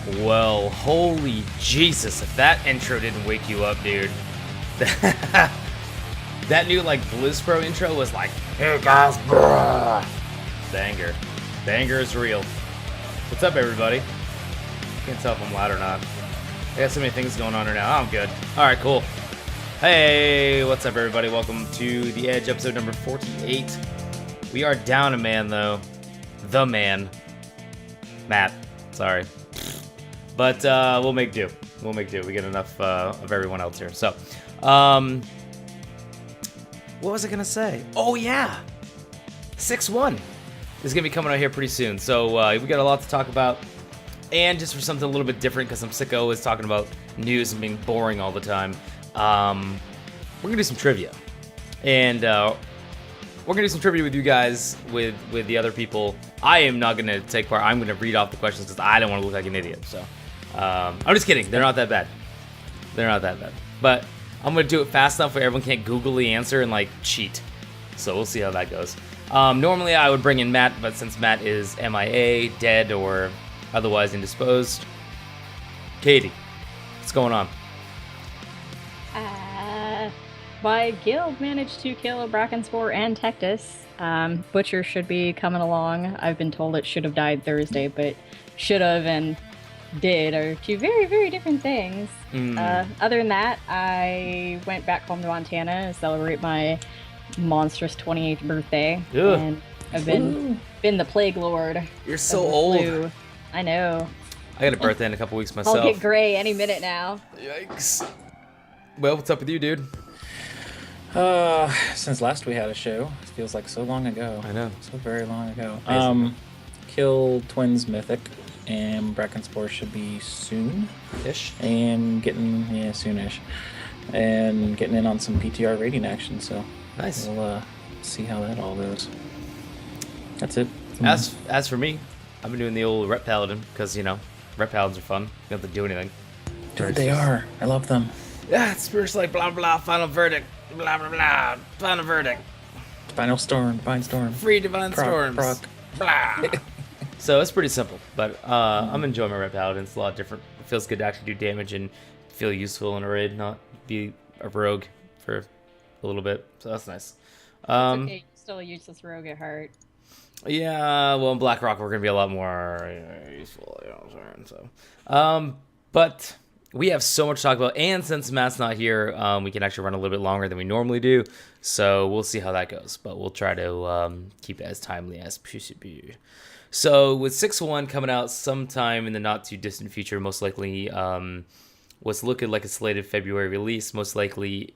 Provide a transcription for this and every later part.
Well, holy Jesus, if that intro didn't wake you up, dude. That new, like, Blizz Pro intro was like, hey guys, bruh. Banger. Banger is real. What's up, everybody? Can't tell if I'm loud or not. I got so many things going on right now. I'm good. Alright, cool. Hey, what's up, everybody? Welcome to The Edge, episode number 48. We are down a man, though. The man. Matt. Sorry. But we'll make do. We'll make do. We get enough of everyone else here. So, what was I gonna say? Oh yeah, 6-1 is gonna be coming out here pretty soon. So we got a lot to talk about, and just for something a little bit different, because I'm sick of always talking about news and being boring all the time. We're gonna do some trivia, and we're gonna do some trivia with you guys, with the other people. I am not gonna take part. I'm gonna read off the questions because I don't want to look like an idiot. So. I'm just kidding. They're not that bad. They're not that bad. But I'm going to do it fast enough where everyone can't googly answer and, like, cheat. So we'll see how that goes. Normally I would bring in Matt, but since Matt is MIA, dead, or otherwise indisposed, Katie, what's going on? My guild managed to kill Brackenspore and Tectus. Butcher should be coming along. I've been told it should have died Thursday, but should have and did are two very, very different things. Other than that, I went back home to Montana to celebrate my monstrous 28th birthday. Ugh. And I've been the plague lord. You're so old. Flu. I know. I got a birthday in a couple weeks myself. I'll get gray any minute now. Yikes. Well, what's up with you, dude? Since last we had a show, it feels like so long ago. I know. So very long ago. Basically. Kill Twins Mythic, and Brackenspore should be soon-ish. And getting, soonish. And getting in on some PTR rating action, so Nice. we'll see how that all goes. That's it. As for me, I've been doing the old Rep Paladin, because, Rep Paladins are fun. You don't have to do anything. Dude, they are. I love them. Yeah, it's first like blah blah, final verdict, blah blah blah, final verdict, Final Storm, Divine Storm. free divine storms, Proc. blah. So it's pretty simple, but I'm enjoying my Red Paladin. It's a lot different. It feels good to actually do damage and feel useful in a raid, not be a rogue for a little bit. So that's nice. It's okay, you're still a useless rogue at heart. Yeah, well, in Blackrock we're gonna be a lot more useful. You know what I'm saying? So, but we have so much to talk about, and since Matt's not here, we can actually run a little bit longer than we normally do. So we'll see how that goes, but we'll try to keep it as timely as possible. So with 6-1 coming out sometime in the not too distant future, most likely what's looking like a slated February release, most likely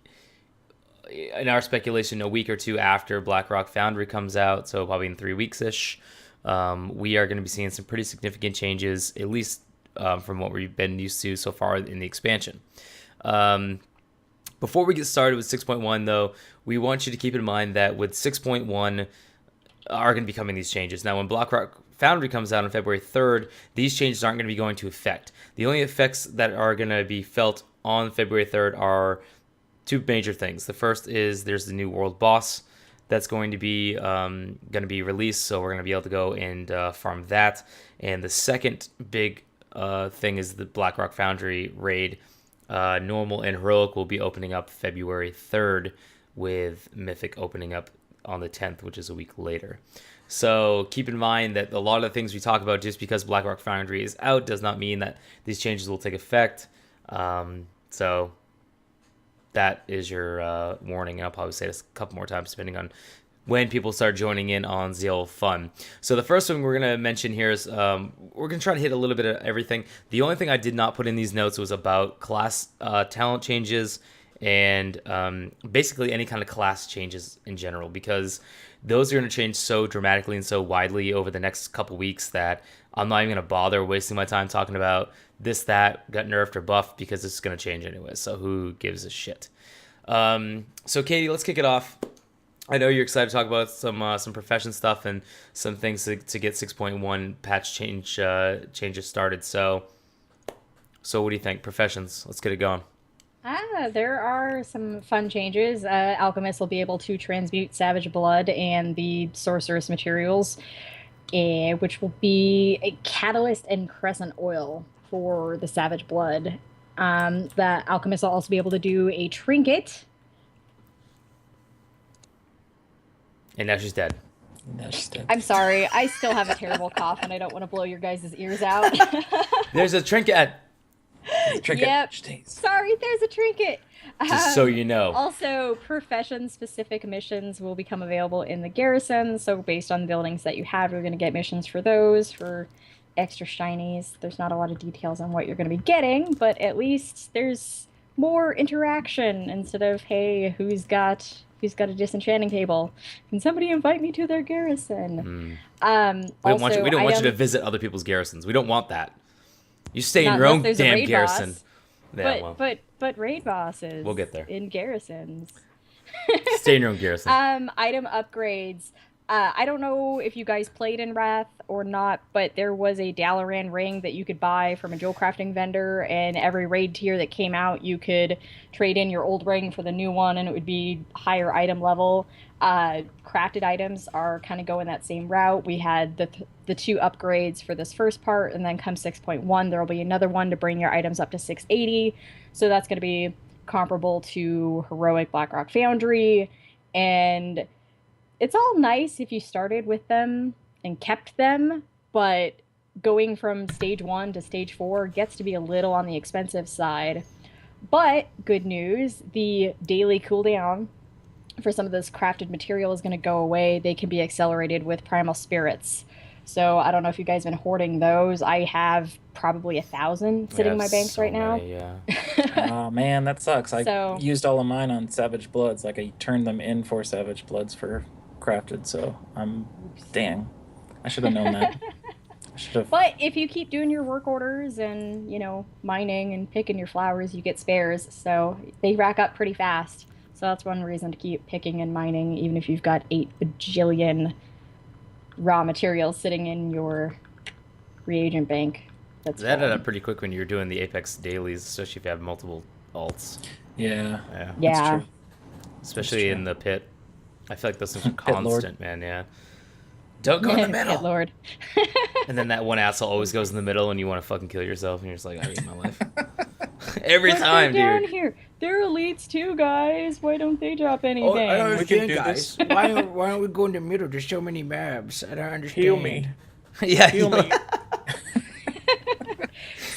in our speculation a week or two after Blackrock Foundry comes out, so probably in 3 weeks-ish. We are going to be seeing some pretty significant changes, at least from what we've been used to so far in the expansion. Before we get started with 6.1, though, we want you to keep in mind that with 6.1 are going to be coming these changes. Now, when Blackrock Foundry comes out on February 3rd, these changes aren't going to be going to effect. The only effects that are going to be felt on February 3rd are two major things. The first is there's the new world boss that's going to be released, so we're going to be able to go and farm that. And the second big thing is the Blackrock Foundry raid. Normal and Heroic will be opening up February 3rd, with Mythic opening up on the 10th, which is a week later. So keep in mind that a lot of the things we talk about, just because Blackrock Foundry is out, does not mean that these changes will take effect. So that is your warning. And I'll probably say this a couple more times depending on when people start joining in on ZL Fun. So the first thing we're going to mention here is we're going to try to hit a little bit of everything. The only thing I did not put in these notes was about class talent changes and basically any kind of class changes in general, because those are going to change so dramatically and so widely over the next couple weeks that I'm not even going to bother wasting my time talking about this, that, got nerfed or buffed, because it's going to change anyway, so who gives a shit. So Katie, let's kick it off. I know you're excited to talk about some profession stuff and some things to get 6.1 patch changes started. So what do you think? Professions, let's get it going. There are some fun changes. Alchemists will be able to transmute Savage Blood and the Sorceress materials, which will be a Catalyst and Crescent Oil for the Savage Blood. The alchemist will also be able to do a trinket. And now she's dead. No, she's dead. I'm sorry, I still have a terrible cough and I don't want to blow your guys' ears out. There's a trinket. Trinket. Yep. Sorry, there's a trinket. Just so you know. Also, profession-specific missions will become available in the garrison. So based on the buildings that you have, you're going to get missions for those, for extra shinies. There's not a lot of details on what you're going to be getting, but at least there's more interaction instead of, hey, who's got a disenchanting table? Can somebody invite me to their garrison? We don't want you to visit other people's garrisons. We don't want that. You stay in your own damn garrison. Yeah, but raid bosses. We'll get there. In garrisons. Stay in your own garrison. Item upgrades. I don't know if you guys played in Wrath or not, but there was a Dalaran ring that you could buy from a jewel crafting vendor, and every raid tier that came out, you could trade in your old ring for the new one, and it would be higher item level. Crafted items are kind of going that same route. We had the 2 upgrades for this first part, and then come 6.1, there will be another one to bring your items up to 680. So that's going to be comparable to Heroic Blackrock Foundry, and it's all nice if you started with them and kept them, but going from stage 1 to stage 4 gets to be a little on the expensive side. But good news, the daily cooldown for some of this crafted material is going to go away. They can be accelerated with Primal Spirits. So I don't know if you guys have been hoarding those. I have probably 1,000 sitting in my banks right now. Yeah. Oh man, that sucks. I used all of mine on Savage Bloods. Like I turned them in for Savage Bloods for crafted. So dang, I should have known that. I should have. But if you keep doing your work orders and mining and picking your flowers, you get spares. So they rack up pretty fast. So that's one reason to keep picking and mining, even if you've got 8 bajillion raw materials sitting in your reagent bank. That added up pretty quick when you're doing the Apex dailies, especially if you have multiple alts. Yeah. Yeah. True. Especially in the pit. I feel like those things are constant, man. Yeah. Don't go in the middle. Pit Lord. And then that one asshole always goes in the middle, and you want to fucking kill yourself, and you're just like, I hate my life. Every time, dude. Down here. They're elites too, guys. Why don't they drop anything? Oh, I don't understand, guys. why don't we go in the middle? There's so many maps. I don't understand. Heal me. Yeah, Heal me.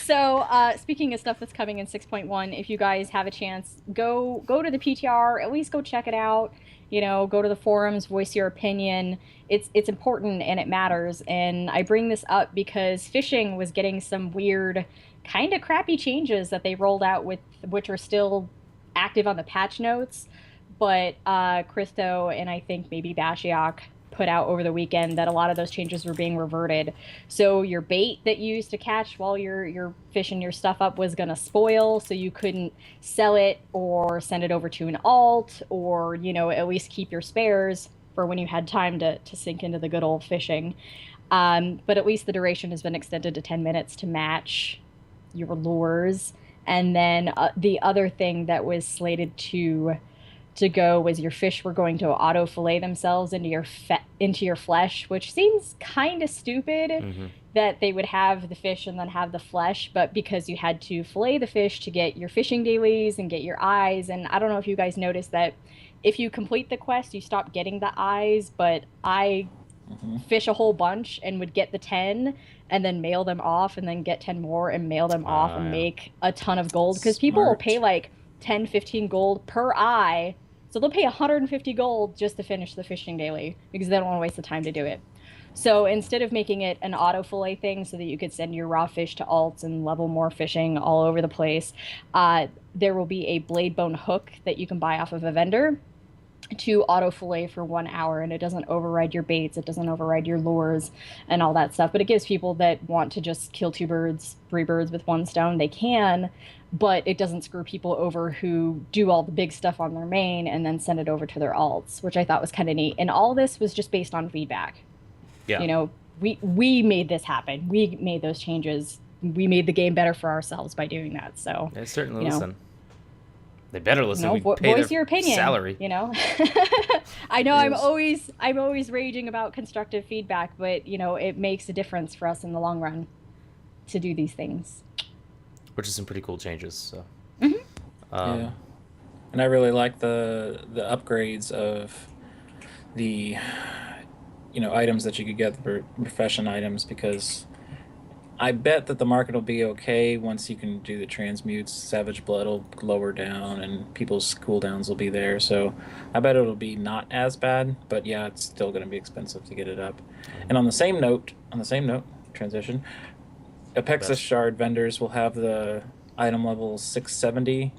So, speaking of stuff that's coming in 6.1, if you guys have a chance, go to the PTR, at least go check it out. Go to the forums, voice your opinion. It's important and it matters. And I bring this up because fishing was getting some weird, kind of crappy changes that they rolled out which are still active on the patch notes. But Christo and I think maybe Bashiok put out over the weekend that a lot of those changes were being reverted. So your bait that you used to catch while you're fishing your stuff up was going to spoil, so you couldn't sell it or send it over to an alt, or at least keep your spares for when you had time to sink into the good old fishing. But at least the duration has been extended to 10 minutes to match your lures. And then the other thing that was slated to go was your fish were going to auto fillet themselves into your flesh, which seems kind of stupid that they would have the fish and then have the flesh, but because you had to fillet the fish to get your fishing dailies and get your eyes. And I don't know if you guys noticed that if you complete the quest, you stop getting the eyes, but I fish a whole bunch and would get the 10 and then mail them off and then get 10 more and mail them off and make a ton of gold, because people will pay like 10, 15 gold per eye. So they'll pay 150 gold just to finish the fishing daily because they don't want to waste the time to do it. So instead of making it an auto fillet thing so that you could send your raw fish to alts and level more fishing all over the place, there will be a blade bone hook that you can buy off of a vendor to auto fillet for 1 hour, and it doesn't override your baits, it doesn't override your lures and all that stuff, but it gives people that want to just kill 2 birds, 3 birds with 1 stone, they can, but it doesn't screw people over who do all the big stuff on their main and then send it over to their alts, which I thought was kind of neat. And all this was just based on feedback. Yeah. We made this happen. We made those changes. We made the game better for ourselves by doing that. So they certainly listen. They better listen. We voice pay your opinion. Salary. I know I'm always raging about constructive feedback, but it makes a difference for us in the long run to do these things. which is some pretty cool changes. So, yeah, and I really like the upgrades of the items that you could get, the profession items, because I bet that the market will be okay once you can do the transmutes. Savage Blood will lower down, and people's cooldowns will be there. So I bet it'll be not as bad. But yeah, it's still going to be expensive to get it up. And on the same note, transition. Apexis Shard vendors will have the item level 670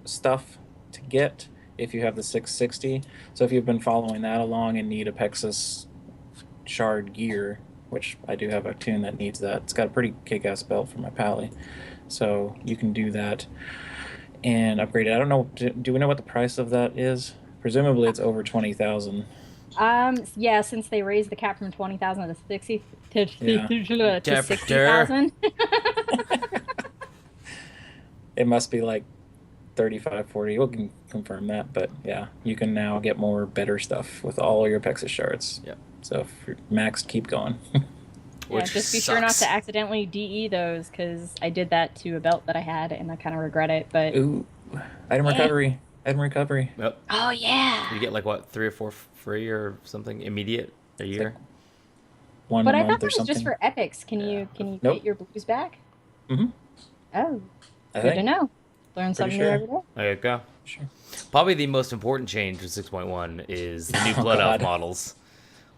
stuff to get if you have the 660. So if you've been following that along and need Apexis Shard gear, which I do have a tune that needs that. It's got a pretty kick-ass belt for my pally. So you can do that and upgrade it. I don't know, do we know what the price of that is? Presumably it's over 20,000. Yeah, since they raised the cap from 20,000 to 60,000. It must be like 35, 40. We can confirm that, but yeah, you can now get more better stuff with all your Apexis shards. Yeah. So if you're maxed, keep going. Yeah, just be sure not to accidentally DE those, because I did that to a belt that I had, and I kind of regret it. But item recovery. Yep. Oh yeah. You get like what, 3 or 4 free or something immediate a year. One but a I month thought that or was something. just for epics. Can you get your blues back? Mm-hmm. Oh, good to know. Learn something new every day. There you go. Sure. Probably the most important change with 6.1 is the new Blood Elf models.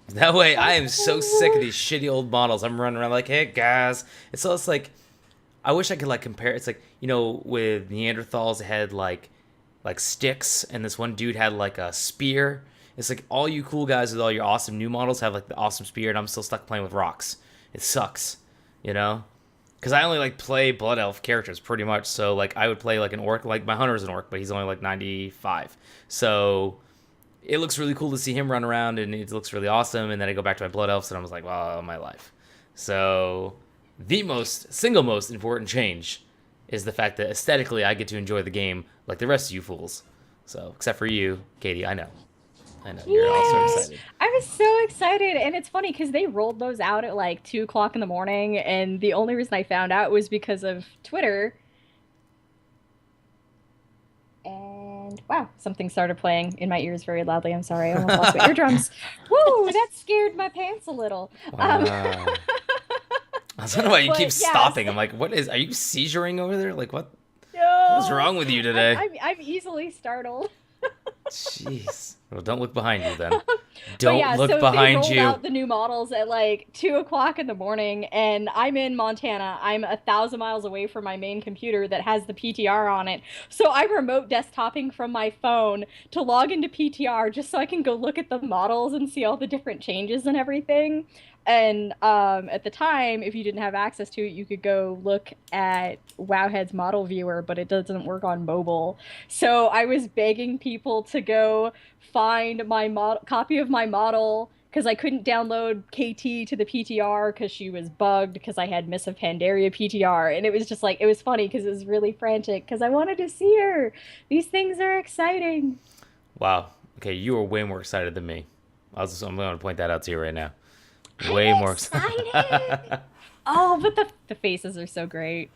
That way, I am so sick of these shitty old models. I'm running around like, hey guys. It's like, I wish I could like compare. It's like, with Neanderthals, it had like sticks, and this one dude had like a spear. It's like all you cool guys with all your awesome new models have like the awesome spear, and I'm still stuck playing with rocks. It sucks, because I only like play Blood Elf characters pretty much. So like I would play like an orc, like my hunter is an orc, but he's only like 95. So it looks really cool to see him run around, and it looks really awesome. And then I go back to my Blood Elves, and I was like, wow, my life. So the single most important change is the fact that aesthetically I get to enjoy the game like the rest of you fools. So except for you, Katie, I know. You're also excited. I was so excited, and it's funny because they rolled those out at like 2:00 in the morning, and the only reason I found out was because of Twitter. And wow, something started playing in my ears very loudly. I'm sorry, I almost lost my eardrums. Woo, that scared my pants a little. Wow. I don't know why you keep stopping. I'm like, are you seizuring over there? Like, what? No. What is wrong with you today? I'm easily startled. Jeez. Well, don't look behind you then. Don't look behind you. They rolled out the new models at like 2:00 in the morning, and I'm in Montana. I'm 1,000 miles away from my main computer that has the PTR on it. So I remote desktoping from my phone to log into PTR just so I can go look at the models and see all the different changes and everything. And at the time, if you didn't have access to it, you could go look at Wowhead's model viewer, but it doesn't work on mobile. So I was begging people to go find my copy of my model, because I couldn't download KT to the PTR because she was bugged because I had Miss of Pandaria PTR. And it was just like, it was funny because it was really frantic because I wanted to see her. These things are exciting. Wow. Okay, you were way more excited than me. I'm going to point that out to you right now. Way more excited. Oh, but the faces are so great.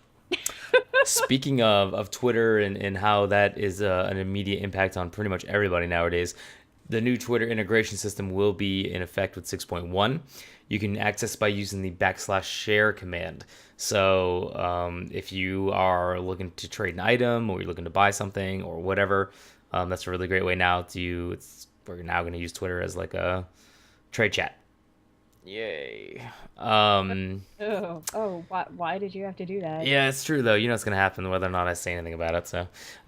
Speaking of Twitter and how that is an immediate impact on pretty much everybody nowadays, the new Twitter integration system will be in effect with 6.1. You can access by using the /share command. So if you are looking to trade an item, or you're looking to buy something or whatever, that's a really great way now we're now going to use Twitter as like a trade chat. Yay. Why did you have to do that? Yeah, it's true though. It's going to happen whether or not I say anything about it. So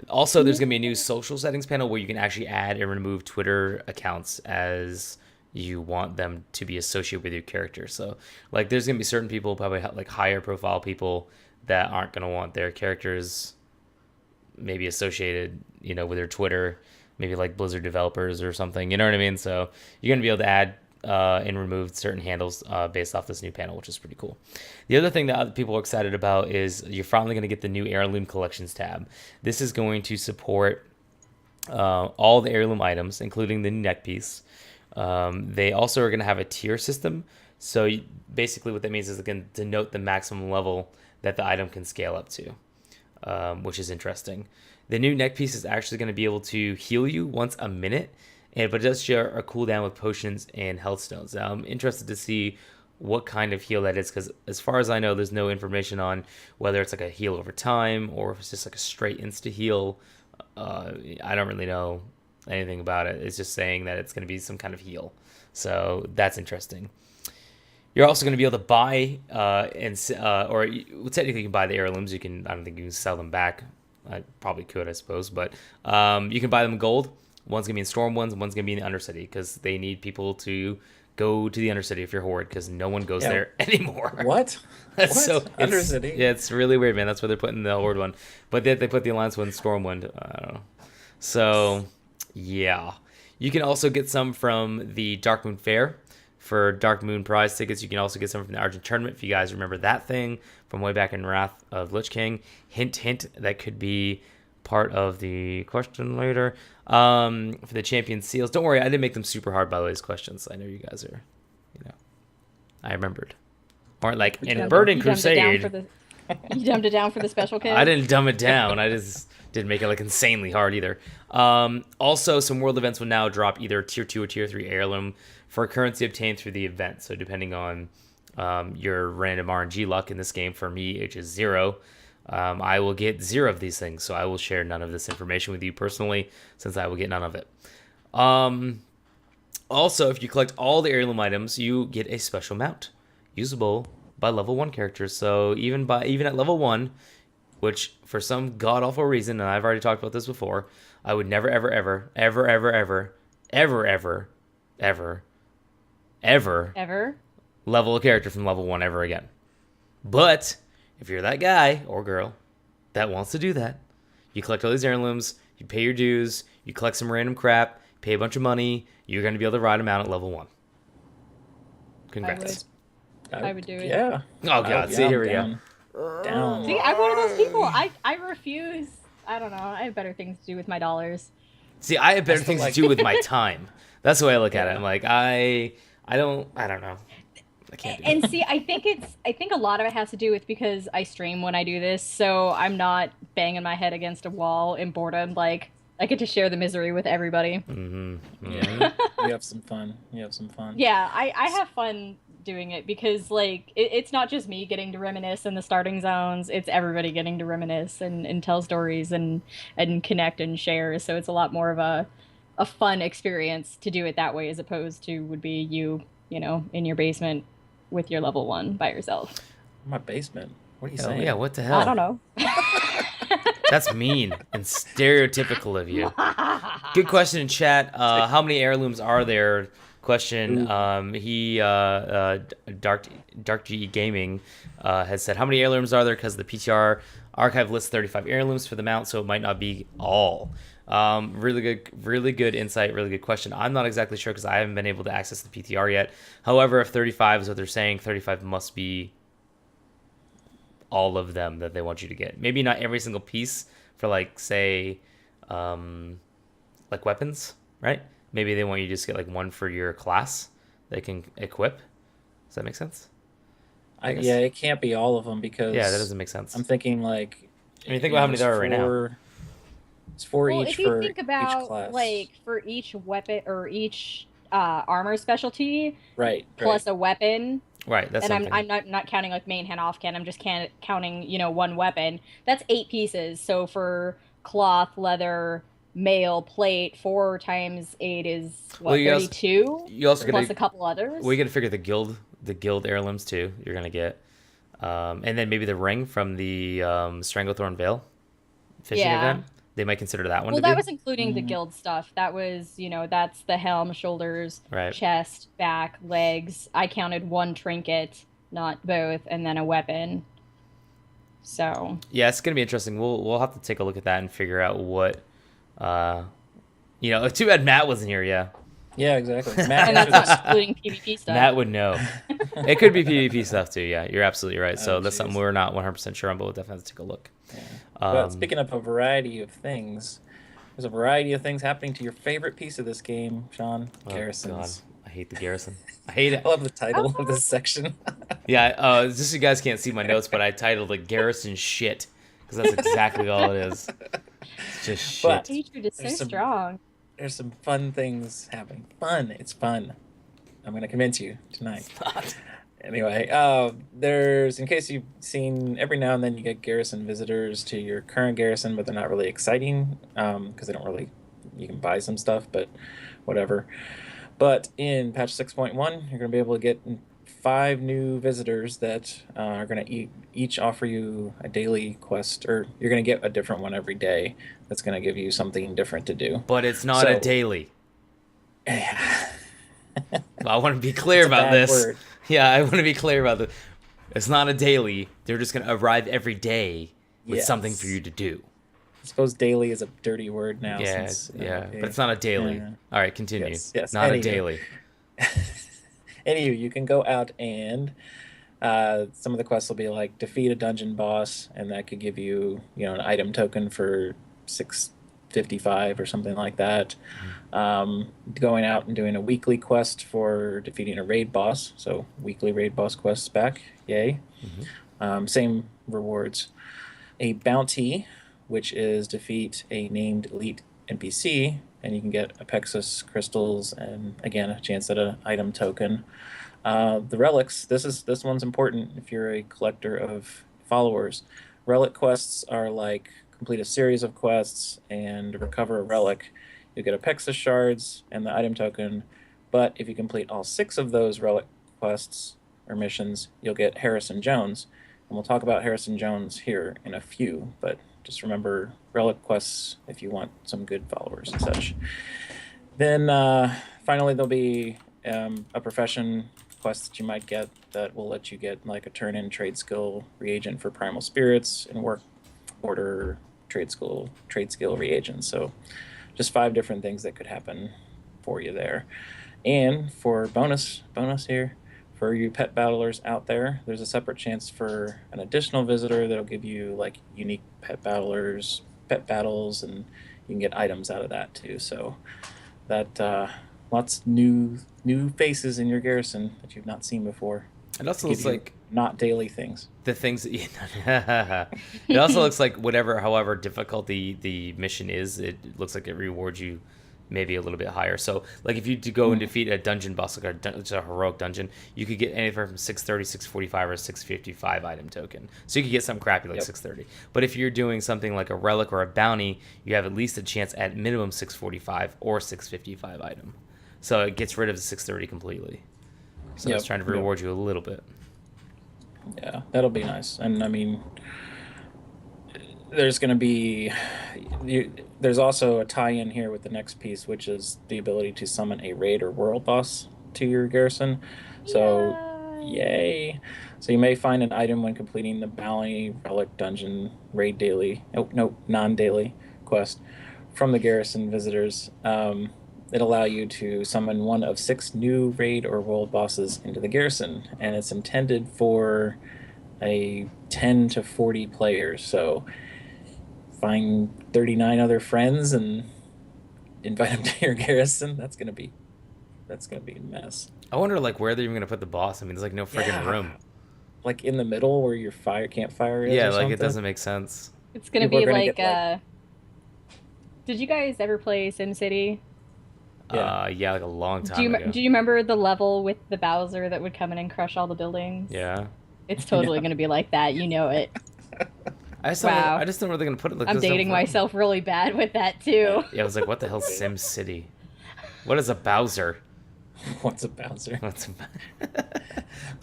also there's going to be a new social settings panel where you can actually add and remove Twitter accounts as you want them to be associated with your character. So like there's going to be certain people, probably like higher profile people, that aren't going to want their characters maybe associated, with their Twitter, maybe like Blizzard developers or something, you know what I mean? So you're going to be able to add and removed certain handles based off this new panel, which is pretty cool. The other thing that other people are excited about is you're finally going to get the new Heirloom Collections tab. This is going to support all the heirloom items, including the neck piece. They also are going to have a tier system. So basically what that means is it can denote the maximum level that the item can scale up to, which is interesting. The new neck piece is actually going to be able to heal you once a minute, but it does share a cooldown with potions and health stones. Now, I'm interested to see what kind of heal that is, because as far as I know, there's no information on whether it's like a heal over time or if it's just like a straight insta heal. I don't really know anything about it. It's just saying that it's going to be some kind of heal, so that's interesting. You're also going to be able to buy or technically you can buy the heirlooms. I don't think you can sell them back. I probably could, I suppose, but you can buy them in gold. One's going to be in Stormwinds, and one's going to be in the Undercity, because they need people to go to the Undercity if you're Horde, because no one goes there anymore. What? So Undercity? Yeah, it's really weird, man. That's where they're putting the Horde one. But they put the Alliance one in Stormwind. I don't know. So, yeah. You can also get some from the Dark Moon Fair for Dark Moon prize tickets. You can also get some from the Argent Tournament, if you guys remember that thing from way back in Wrath of Lich King. Hint, hint, that could be part of the question later. For the champion seals, don't worry, I didn't make them super hard, by the way, these questions. I know you guys are, I remembered. Or like in Burning Crusade. You dumbed it down for the special kit? I didn't dumb it down. I just didn't make it like insanely hard either. Also, some world events will now drop either tier 2 or tier 3 heirloom for currency obtained through the event. So depending on your random RNG luck in this game, for me, which is 0, I will get 0 of these things. So I will share none of this information with you personally, since I will get none of it. Also, if you collect all the heirloom items, you get a special mount usable by level 1 characters. So even at level 1, which for some god-awful reason, and I've already talked about this before, I would never, ever, ever, ever, ever, ever, ever, ever, ever, ever level a character from level 1 ever again. But if you're that guy or girl that wants to do that, you collect all these heirlooms, you pay your dues, you collect some random crap, pay a bunch of money, you're going to be able to ride them out at level 1. Congrats. I would do it. Yeah. Oh, God. See, here we go. Down. See, I'm one of those people. I refuse. I don't know. I have better things to do with my dollars. See, I have better things to do with my time. That's the way I look at it. I'm like, I don't know. I can't do and it. See, I think a lot of it has to do with because I stream when I do this, so I'm not banging my head against a wall in boredom. Like, I get to share the misery with everybody. Mm-hmm. Yeah. You have some fun. Yeah, I have fun doing it because, like, it's not just me getting to reminisce in the starting zones. It's everybody getting to reminisce and tell stories and connect and share. So it's a lot more of a fun experience to do it that way as opposed to would be you in your basement with your level 1 by yourself. My basement? What are you saying? Yeah, what the hell? I don't know. That's mean and stereotypical of you. Good question in chat. How many heirlooms are there? Question. Dark GE Gaming has said, how many heirlooms are there? Because the PTR archive lists 35 heirlooms for the mount, so it might not be all. Really good insight, really good question. I'm not exactly sure because I haven't been able to access the PTR yet. However, if 35 is what they're saying, 35 must be all of them that they want you to get. Maybe not every single piece for, like, say, like weapons, right? Maybe they want you to just get like one for your class they can equip. Does that make sense? Yeah, it can't be all of them because that doesn't make sense. I'm thinking like. I mean, think about how many there are right now. It's 4 each if you for think about, each class. like, for each weapon or each armor specialty, right, plus a weapon. Right, that's and I'm not counting like main hand, off hand. I'm just counting one weapon. That's 8 pieces. So for cloth, leather, mail, plate, 4 times 8 is what, 32? You also plus a couple others. Well, you got to figure the guild heirlooms too. You're gonna get, and then maybe the ring from the Stranglethorn Vale fishing event. They might consider that one. Well, that was including the guild stuff. That was, that's the helm, shoulders, chest, back, legs. I counted 1 trinket, not both, and then a weapon. So yeah, it's gonna be interesting. We'll have to take a look at that and figure out what, Too bad Matt wasn't here. Yeah, exactly. Matt, and that's not including PvP stuff. Matt would know. It could be PvP stuff too. Yeah, you're absolutely right. So that's something we're not 100% sure on, but we'll definitely have to take a look. Yeah. But speaking of a variety of things, there's a variety of things happening to your favorite piece of this game, Sean. Garrisons. God. hate the garrison. I hate it. I love the title of this section. Yeah, just so you guys can't see my notes, but I titled it "Garrison Shit" because that's exactly all it is. It's just shit. But hatred is so strong. There's some fun things happening. Fun. It's fun. I'm gonna convince you tonight. Anyway, there's, in case you've seen, every now and then you get garrison visitors to your current garrison, but they're not really exciting because they don't really. You can buy some stuff, but whatever. But in patch 6.1, you're going to be able to get 5 new visitors that are going to each offer you a daily quest, or you're going to get a different one every day that's going to give you something different to do. But it's not a daily. I want to be clear about this. Word. Yeah, I want to be clear about this. It's not a daily. They're just going to arrive every day with something for you to do. I suppose daily is a dirty word now. Yeah, since, but it's not a daily. All right, continue. Yes. Not a daily. Anywho, you can go out and some of the quests will be like defeat a dungeon boss, and that could give you, an item token for 655 or something like that. Going out and doing a weekly quest for defeating a raid boss, so weekly raid boss quests back, yay. Same rewards. A bounty, which is defeat a named elite NPC, and you can get Apexis crystals and, again, a chance at an item token. The relics, this one's important if you're a collector of followers. Relic quests are like complete a series of quests and recover a relic. You get Apexis shards and the item token, but if you complete all 6 of those relic quests or missions, you'll get Harrison Jones. And we'll talk about Harrison Jones here in a few, but just remember relic quests if you want some good followers and such. Then finally there'll be a profession quest that you might get that will let you get like a turn-in trade skill reagent for primal spirits and work order trade skill reagents. So just 5 different things that could happen for you there. And for bonus here, for you pet battlers out there, there's a separate chance for an additional visitor that'll give you like unique pet battles, and you can get items out of that too. So that lots new faces in your garrison that you've not seen before. It also looks like not daily things. The things that it also looks like however difficult the mission is, it looks like it rewards you maybe a little bit higher. So like if you go and defeat a dungeon boss, like a heroic dungeon, you could get anywhere from 630, 645, or 655 item token. So you could get something crappy like 630. But if you're doing something like a relic or a bounty, you have at least a chance at minimum 645 or 655 item. So it gets rid of the 630 completely. So it's trying to reward you a little bit. Yeah, that'll be nice. And I mean, there's going to be... There's also a tie-in here with the next piece, which is the ability to summon a raid or world boss to your garrison. So, yay! So you may find an item when completing the bounty, relic, dungeon, raid daily... non-daily quest from the garrison visitors. It allow you to summon one of 6 new raid or world bosses into the garrison, and it's intended for a 10 to 40 players. So find 39 other friends and invite them to your garrison. That's gonna be a mess. I wonder like where they're even gonna put the boss. I mean, there's like no friggin' room. Like in the middle where your campfire is. Yeah, or like something. it doesn't make sense. It's gonna be like. Did you guys ever play SimCity? Yeah, like a long time ago. Do you remember the level with the Bowser that would come in and crush all the buildings? Yeah. It's totally going to be like that. You know it. I just don't know where they're going to put it. Like, I'm dating myself really bad with that, too. Yeah, I was like, what the hell is SimCity? What is a Bowser? What's a Bowser? But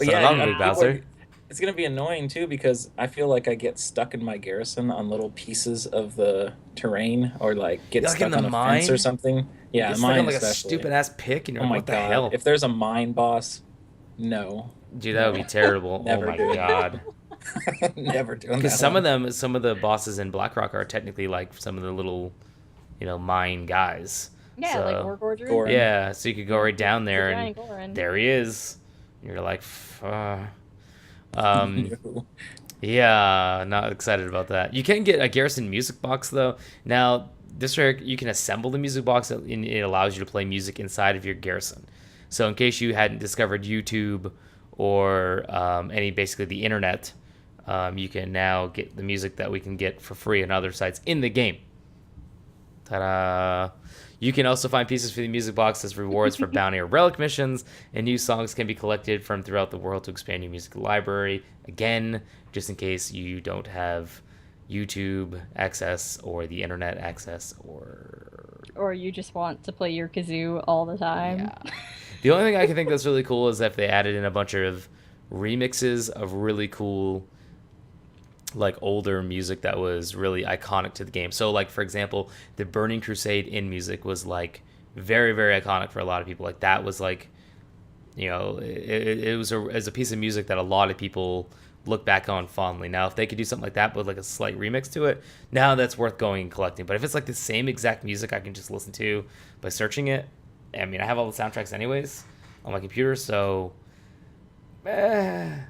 Bowser. It's going to be annoying, too, because I feel like I get stuck in my garrison on little pieces of the terrain, or like get stuck on a fence or something. Yeah, mine on like a stupid ass pick, and you're like, what the hell? If there's a mine boss, no. Dude, that would be terrible. Oh my god. Never doing that. Because some of the bosses in Blackrock are technically like some of the little, mine guys. Yeah, so, like Gorgorger. Yeah, so you could go right down there, and there he is. And you're like, yeah, not excited about that. You can get a garrison music box though. Now, this you can assemble the music box, and it allows you to play music inside of your garrison. So in case you hadn't discovered YouTube or basically the internet, you can now get the music that we can get for free on other sites in the game. Ta-da! You can also find pieces for the music box as rewards for bounty or relic missions, and new songs can be collected from throughout the world to expand your music library. Again, just in case you don't have YouTube access or the internet access, or you just want to play your kazoo all the time. Yeah. The only thing I can think that's really cool is if they added in a bunch of remixes of really cool, like, older music that was really iconic to the game. So, like, for example, the Burning Crusade in music was, like, very, very iconic for a lot of people. Like, that was, like, you know, it was as a piece of music that a lot of people look back on fondly. Now, if they could do something like that with, like, a slight remix to it, now that's worth going and collecting. But if it's, like, the same exact music I can just listen to by searching it, I mean, I have all the soundtracks anyways on my computer, so... But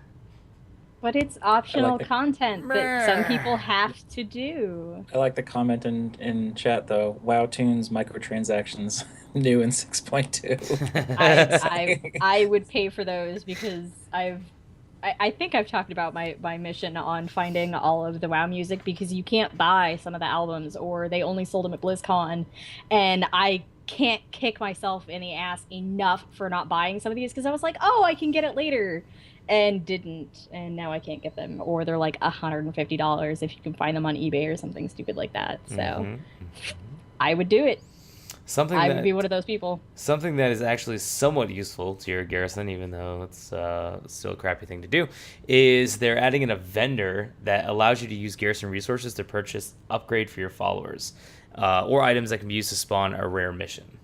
it's optional content that some people have to do. I like the comment in chat, though. WoW Tunes microtransactions new in 6.2. I would pay for those because I think I've talked about my mission on finding all of the WoW music, because you can't buy some of the albums, or they only sold them at BlizzCon, and I can't kick myself in the ass enough for not buying some of these, because I was like, oh, I can get it later, and didn't, and now I can't get them, or they're like $150 if you can find them on eBay or something stupid like that. So I would do it. I would be one of those people. Something that is actually somewhat useful to your garrison, even though it's still a crappy thing to do, is they're adding in a vendor that allows you to use garrison resources to purchase upgrade for your followers, or items that can be used to spawn a rare mission.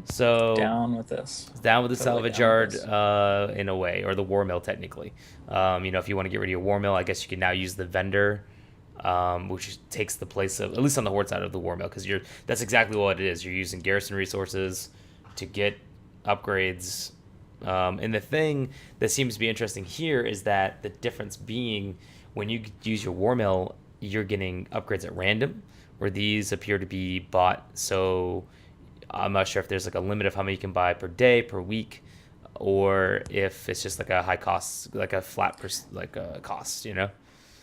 So down with this. Down with the salvage yard, in a way, or the war mill technically. If you want to get rid of your war mill, I guess you can now use the vendor, which takes the place of, at least on the horde side, of the war mill, because that's exactly what it is. You're using garrison resources to get upgrades. And the thing that seems to be interesting here is that the difference being, when you use your war mill, you're getting upgrades at random, where these appear to be bought. So I'm not sure if there's like a limit of how many you can buy per day, per week, or if it's just like a high cost, like a flat cost, you know?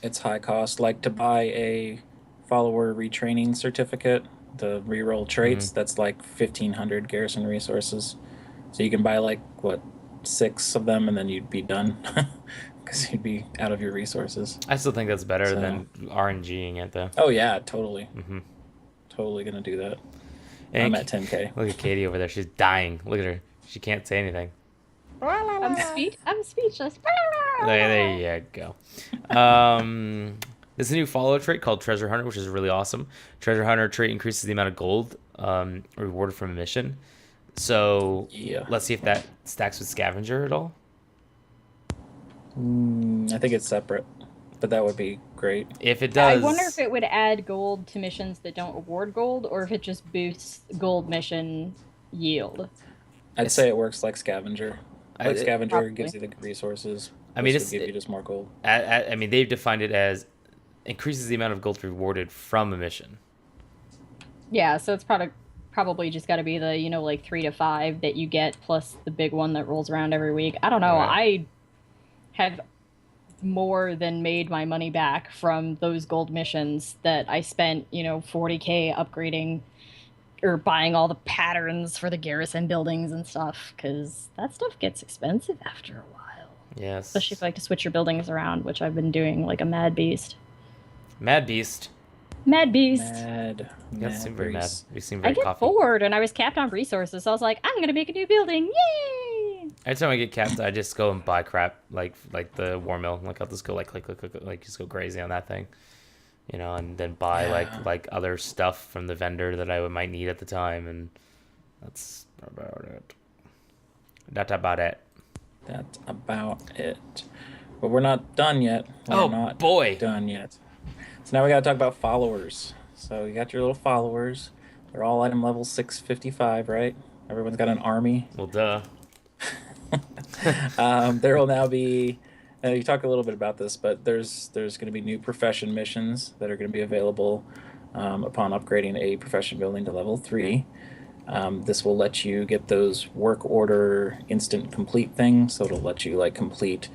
It's high cost. Like to buy a follower retraining certificate, the reroll traits, that's like 1,500 garrison resources. So you can buy like, 6 of them, and then you'd be done. Because you'd be out of your resources. I still think that's better than RNGing it, though. Oh, yeah, totally. Totally going to do that. And I'm at 10K. Look at Katie over there. She's dying. Look at her. She can't say anything. I'm speechless. There you go. There's a new follow trait called Treasure Hunter, which is really awesome. Treasure Hunter trait increases the amount of gold rewarded from a mission. So let's see if that stacks with Scavenger at all. I think it's separate, but that would be great. If it does... I wonder if it would add gold to missions that don't award gold, or if it just boosts gold mission yield. I'd say it works like Scavenger. Scavenger gives you the resources. I mean, it's give you just more gold. I mean, they've defined it as increases the amount of gold rewarded from a mission. Yeah, so it's probably just got to be the, like 3 to 5 that you get, plus the big one that rolls around every week. I don't know. Right. I have more than made my money back from those gold missions that I spent, $40K upgrading or buying all the patterns for the garrison buildings and stuff, because that stuff gets expensive after a while. Yes. Especially if you like to switch your buildings around, which I've been doing like a mad beast. Mad beast. Mad beast. You seem very mad. You seem very I get bored, and I was capped on resources, so I was like, I'm gonna make a new building. Yay! Every time I get capped, I just go and buy crap like the war mill. Like I'll just go click, just go crazy on that thing. And then buy like other stuff from the vendor that I might need at the time, and that's about it. That's about it. That's about it. But we're not done yet. We're not done yet. So now we gotta talk about followers. So you got your little followers. They're all item level 655, right? Everyone's got an army. Well, duh. There will now be... you talk a little bit about this, but there's going to be new profession missions that are going to be available upon upgrading a profession building to level 3. This will let you get those work order instant complete things. So it'll let you like complete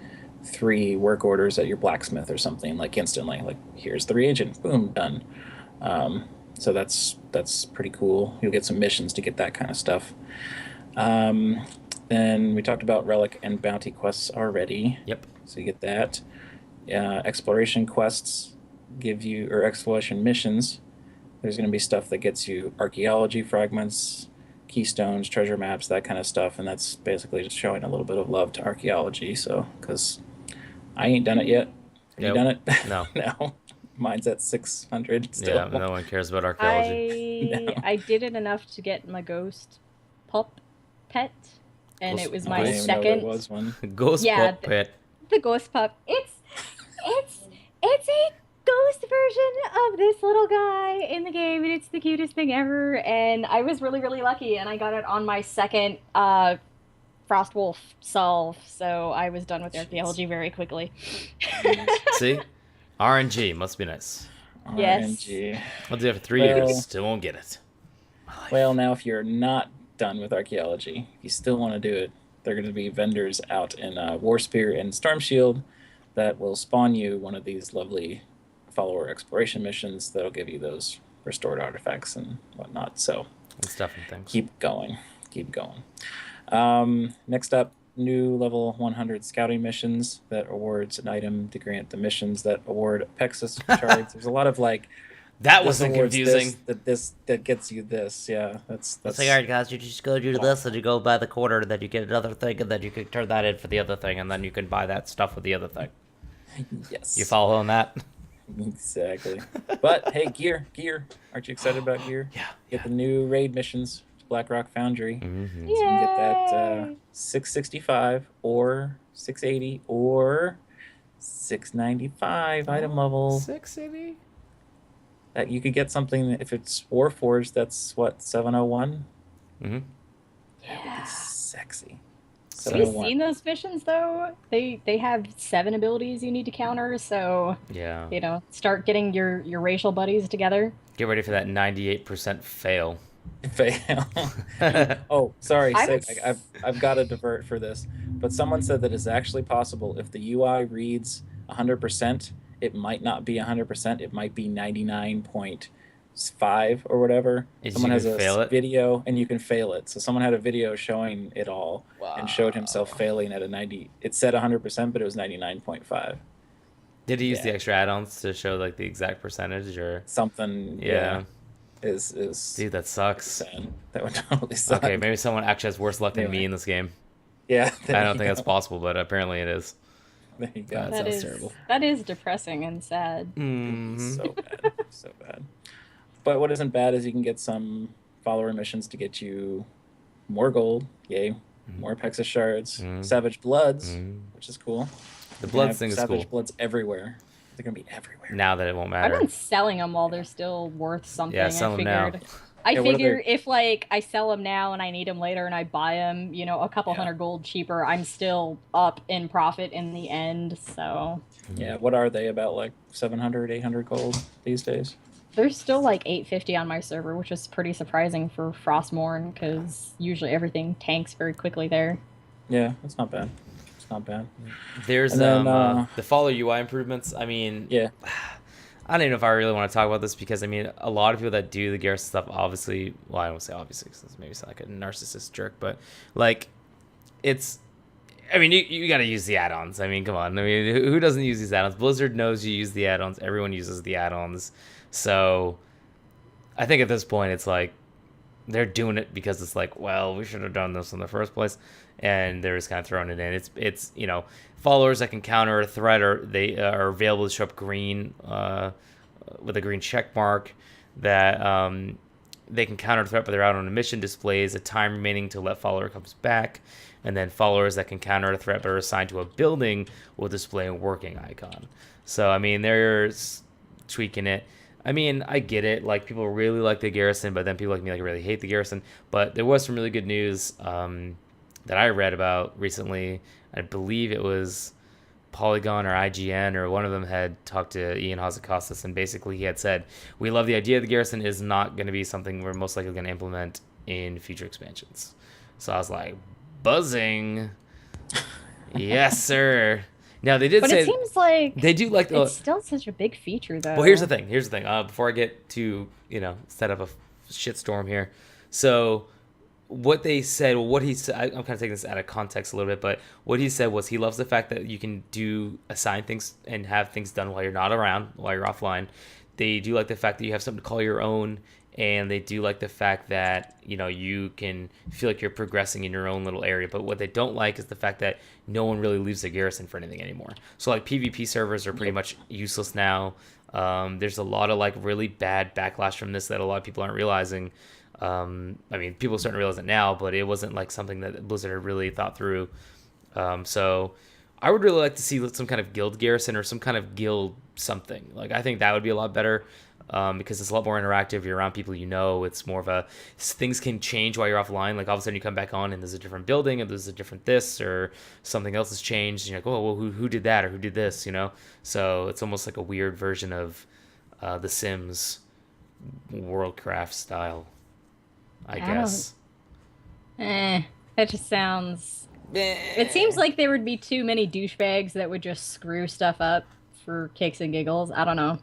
3 work orders at your blacksmith or something like instantly. Like here's the reagent, boom, done. So that's pretty cool. You'll get some missions to get that kind of stuff. Then we talked about relic and bounty quests already. Yep. So you get that. Exploration quests give you, or exploration missions. There's going to be stuff that gets you archaeology fragments, keystones, treasure maps, that kind of stuff, and that's basically just showing a little bit of love to archaeology. So, because I ain't done it yet. Have you done it? No. No. Mine's at 600 still. Yeah, no one cares about archaeology. No. I did it enough to get my ghost pup pet, and it was my second. There was one. Ghost pup pet. The ghost pup. It's a ghost version of this little guy in the game, and it's the cutest thing ever. And I was really, really lucky, and I got it on my second Frostwolf solve, so I was done with archaeology very quickly. See? RNG must be nice. Yes. RNG. I'll do it for 3 years. Still won't get it. Well, now if you're not done with archaeology, if you still want to do it, there are going to be vendors out in Warspear and Stormshield that will spawn you one of these lovely follower exploration missions that'll give you those restored artifacts and whatnot. So and stuff and things. Keep going. Next up, new level 100 scouting missions that awards an item to grant the missions that award Pexus shards. There's a lot of like that wasn't confusing. That gets you this. Yeah, that's like, all right, guys, you just go do this, and you go buy the quarter, and then you get another thing, and then you can turn that in for the other thing, and then you can buy that stuff with the other thing. Yes. You follow on that? Exactly. But hey, gear. Aren't you excited about gear? Yeah. Get the new raid missions. Blackrock Foundry. Mm-hmm. So you can get that 665 or 680 or 695 item level. 680? That you could get something if it's Warforged. That's what 701. Mm-hmm. That would be sexy. Have you seen those missions though? They have 7 abilities you need to counter. So yeah, start getting your racial buddies together. Get ready for that 98% fail. Oh, sorry. I've got to divert for this, but someone said that it's actually possible if the UI reads 100%. It might not be 100%. It might be 99.5 or whatever. Someone has a video and you can fail it. So someone had a video showing it all and showed himself failing at a 90. It said 100%, but it was 99.5. Did he use the extra add-ons to show like the exact percentage or something? Yeah. Is dude, that sucks. Sad. That would totally suck. Okay, maybe someone actually has worse luck than me in this game. Yeah, I don't think that's possible, but apparently it is. There you go. That sounds terrible. That is depressing and sad. Mm-hmm. So bad. But what isn't bad is you can get some follower missions to get you more gold. Yay. More Pexus shards. Savage Bloods, which is cool. The Bloods thing is cool. Savage Bloods everywhere. They're going to be everywhere. Now that it won't matter. I've been selling them while they're still worth something. Yeah, sell them now. I figure if like I sell them now and I need them later and I buy them, a couple hundred gold cheaper, I'm still up in profit in the end. So yeah, what are they, about like 700, 800 gold these days? They're still like 850 on my server, which is pretty surprising for Frostmourne because usually everything tanks very quickly there. Yeah, that's not bad. It's not bad. There's the follow UI improvements. I mean, yeah. I don't even know if I really want to talk about this because, I mean, a lot of people that do the Garrison stuff, obviously, well, I don't say obviously because this maybe sound like a narcissist jerk, but, like, it's, I mean, you got to use the add-ons. I mean, come on. I mean, who doesn't use these add-ons? Blizzard knows you use the add-ons. Everyone uses the add-ons. So, I think at this point, it's like, they're doing it because it's like, well, we should have done this in the first place, and they're just kind of throwing it in. It's followers that can counter a threat they are available to show up green with a green check mark that they can counter a threat, but they're out on a mission displays a time remaining to let follower comes back, and then followers that can counter a threat but are assigned to a building will display a working icon. So I mean, they're tweaking it. I mean, I get it. Like, people really like the Garrison, but then people like me really hate the Garrison. But there was some really good news that I read about recently. I believe it was Polygon or IGN or one of them had talked to Ian Hazzikostas, and basically he had said, we love the idea of the Garrison is not going to be something we're most likely going to implement in future expansions. So I was like, buzzing. Yes, sir. Now they did but say it seems like they do like it's still such a big feature, though. Well, here's the thing. Before I get to set up a shitstorm here. So what they said, what he said, I'm kind of taking this out of context a little bit, but what he said was he loves the fact that you can assign things and have things done while you're not around, while you're offline. They do like the fact that you have something to call your own, and they do like the fact that you can feel like you're progressing in your own little area. But what they don't like is the fact that no one really leaves the garrison for anything anymore. So like PvP servers are pretty much useless now. There's a lot of like really bad backlash from this that a lot of people aren't realizing. I mean, people are starting to realize it now, but it wasn't like something that Blizzard had really thought through. So I would really like to see some kind of guild garrison or some kind of guild something. Like, I think that would be a lot better. Because it's a lot more interactive. You're around people It's more of things can change while you're offline. Like all of a sudden you come back on and there's a different building and there's a different this or something else has changed. And you're like, oh, well, who did that or who did this, So it's almost like a weird version of The Sims Worldcraft style, I guess. That just sounds... It seems like there would be too many douchebags that would just screw stuff up for kicks and giggles. I don't know.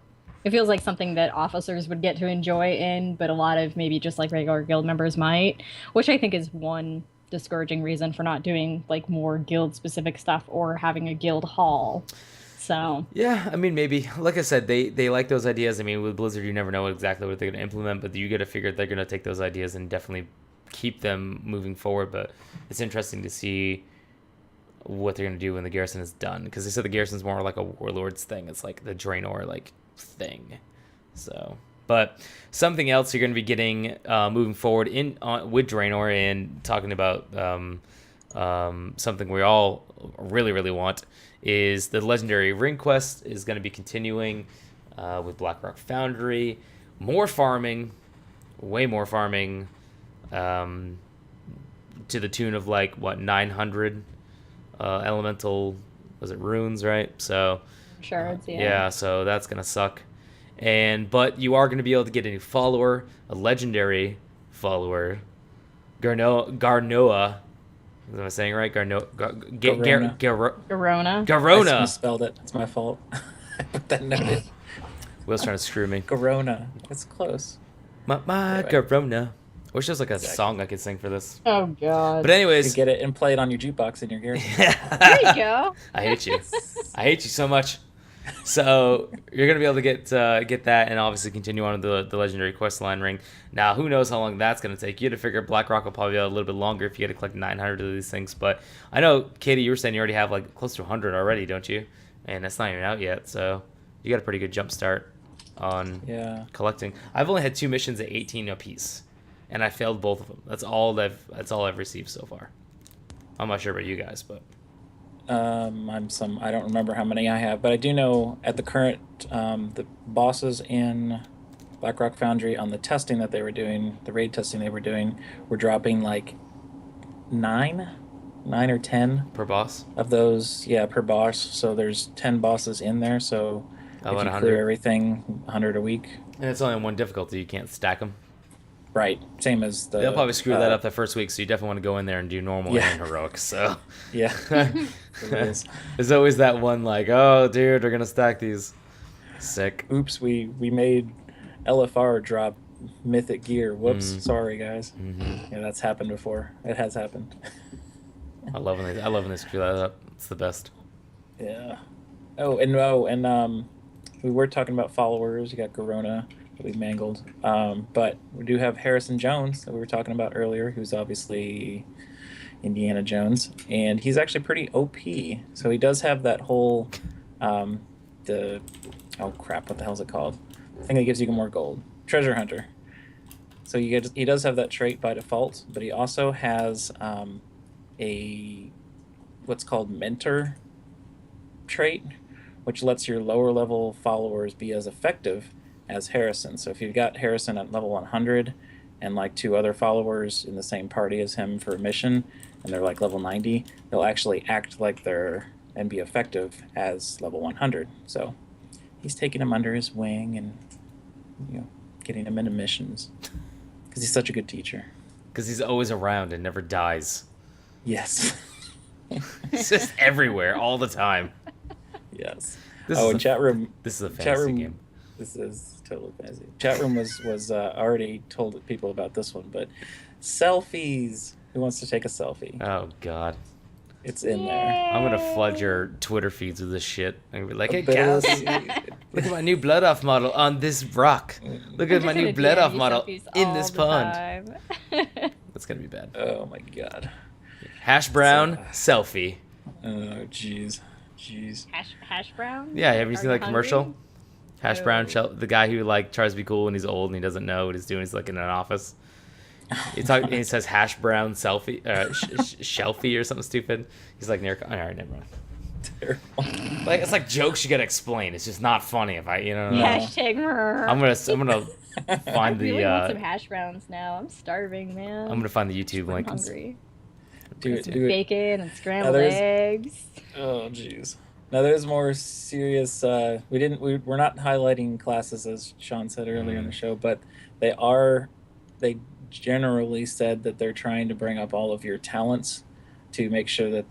It feels like something that officers would get to enjoy but a lot of maybe just like regular guild members might, which I think is one discouraging reason for not doing like more guild specific stuff or having a guild hall. So yeah, I mean, maybe like I said, they like those ideas. I mean, with Blizzard, you never know exactly what they're going to implement, but you get to figure they're going to take those ideas and definitely keep them moving forward. But it's interesting to see what they're going to do when the garrison is done, because they said the garrison's more like a warlords thing. It's like the Draenor thing. So, but something else you're going to be getting moving forward with Draenor and talking about something we all really, really want is the legendary ring quest is going to be continuing with Blackrock Foundry. More farming, way more farming, to the tune of 900 elemental, was it runes, right? So shards, yeah, so that's gonna suck. But you are gonna be able to get a new follower, a legendary follower, Garnoa. Am I saying right? Garona. I misspelled it. It's my fault. I put that note in. Will's trying to screw me. Garona. It's close. My anyway. Garona. I wish there was like a song I could sing for this. Oh God. But anyways, you get it and play it on your jukebox in your garrison. There you go. I hate you. I hate you so much. So you're gonna be able to get that and obviously continue on with the legendary quest line ring. Now who knows how long that's gonna take? You had to figure Blackrock will probably be a little bit longer if you had to collect 900 of these things. But I know, Katie, you were saying you already have like close to 100 already, don't you? And that's not even out yet. So you got a pretty good jump start on collecting. I've only had 2 missions at 18 apiece, and I failed both of them. That's all I've received so far. I'm not sure about you guys, but I don't remember how many I have, but I do know at the current the bosses in Blackrock Foundry on the testing that they were doing, the raid testing they were doing, were dropping like 9 or 10 per boss of those. Yeah, per boss. So there's 10 bosses in there. So if you clear everything, 100 a week. And it's only on one difficulty. You can't stack them. Right, same as the... They'll probably screw that up the first week, so you definitely want to go in there and do normal and heroic, so... Yeah. There's always that one like, oh, dude, we're going to stack these. Sick. Oops, we made LFR drop mythic gear. Whoops, sorry, guys. Mm-hmm. Yeah, that's happened before. It has happened. I love when they screw that up. It's the best. Yeah. Oh, and we were talking about followers. You got Garona that we mangled. But we do have Harrison Jones that we were talking about earlier, who's obviously Indiana Jones, and he's actually pretty OP. So he does have that whole oh crap, what the hell is it called? The thing that gives you more gold. Treasure Hunter. So he does have that trait by default, but he also has a what's called mentor trait, which lets your lower level followers be as effective as Harrison. So if you've got Harrison at level 100 and like 2 other followers in the same party as him for a mission, and they're like level 90, they'll actually act like they're and be effective as level 100. So he's taking him under his wing and getting him into missions because he's such a good teacher. because he's always around and never dies. Yes. It's just everywhere all the time. Yes. Chat room. This is a fantasy game. This is totally fantasy. Chat room was already told people about this one, but selfies. Who wants to take a selfie? Oh God. It's in there. I'm gonna flood your Twitter feeds with this shit. I'm gonna be like, hey guys, look at my new blood off model on this rock. Look at my new blood off model in this pond. That's gonna be bad. Oh my God. Hash brown selfie. Oh jeez. Hash brown? Yeah, have you seen that commercial? Hungry? Hash brown, the guy who like tries to be cool and he's old and he doesn't know what he's doing. He's like in an office. And he says hash brown selfie, shelfie or something stupid. He's like near. All right, never mind. Terrible. Like it's like jokes you gotta explain. It's just not funny if I, No. Hashtag. I'm gonna find I really want some hash browns now. I'm starving, man. I'm gonna find the YouTube link. I'm hungry. Do bacon and scrambled eggs. Oh jeez. Now there's more serious. We're not highlighting classes as Sean said earlier in the show, but they generally said that they're trying to bring up all of your talents to make sure that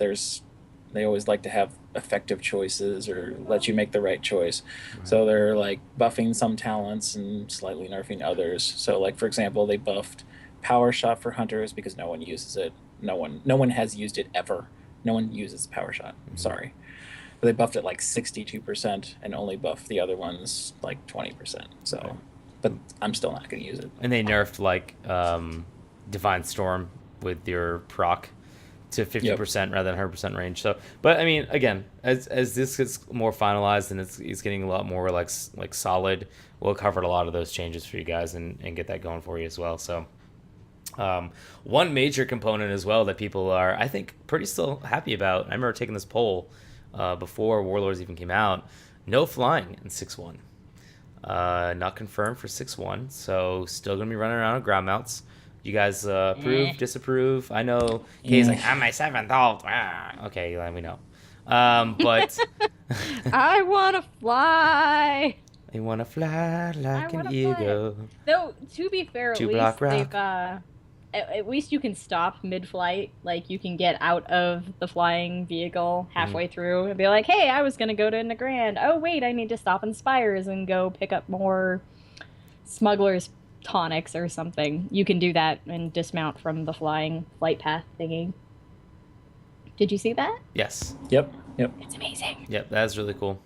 they always like to have effective choices or let you make the right choice. Right. So they're like buffing some talents and slightly nerfing others. So like, for example, they buffed Power Shot for hunters because no one uses it. No one has used it ever. No one uses Power Shot. Sorry. But they buffed it like 62% and only buffed the other ones like 20%. So okay. But I'm still not going to use it. And they nerfed like Divine Storm with your proc to 50% rather than 100% range. So, but I mean, again, as this gets more finalized and it's getting a lot more like solid, we'll cover a lot of those changes for you guys and get that going for you as well. So, one major component as well that people are, I think, pretty still happy about. I remember taking this poll before Warlords even came out. No flying in 6.1. Not confirmed for 6.1, so still gonna be running around with ground mounts. You guys approve, disapprove? I know Kay's like, I'm my 7th alt. Okay, we know. But I wanna fly. I wanna fly like an eagle. Though to be fair, at least you can stop mid-flight. Like you can get out of the flying vehicle halfway through and be like, "Hey, I was gonna go to Nagrand. Oh wait, I need to stop in Spires and go pick up more smugglers tonics or something." You can do that and dismount from the flying flight path thingy. Did you see that? Yes. Yep. It's amazing. Yep, that's really cool.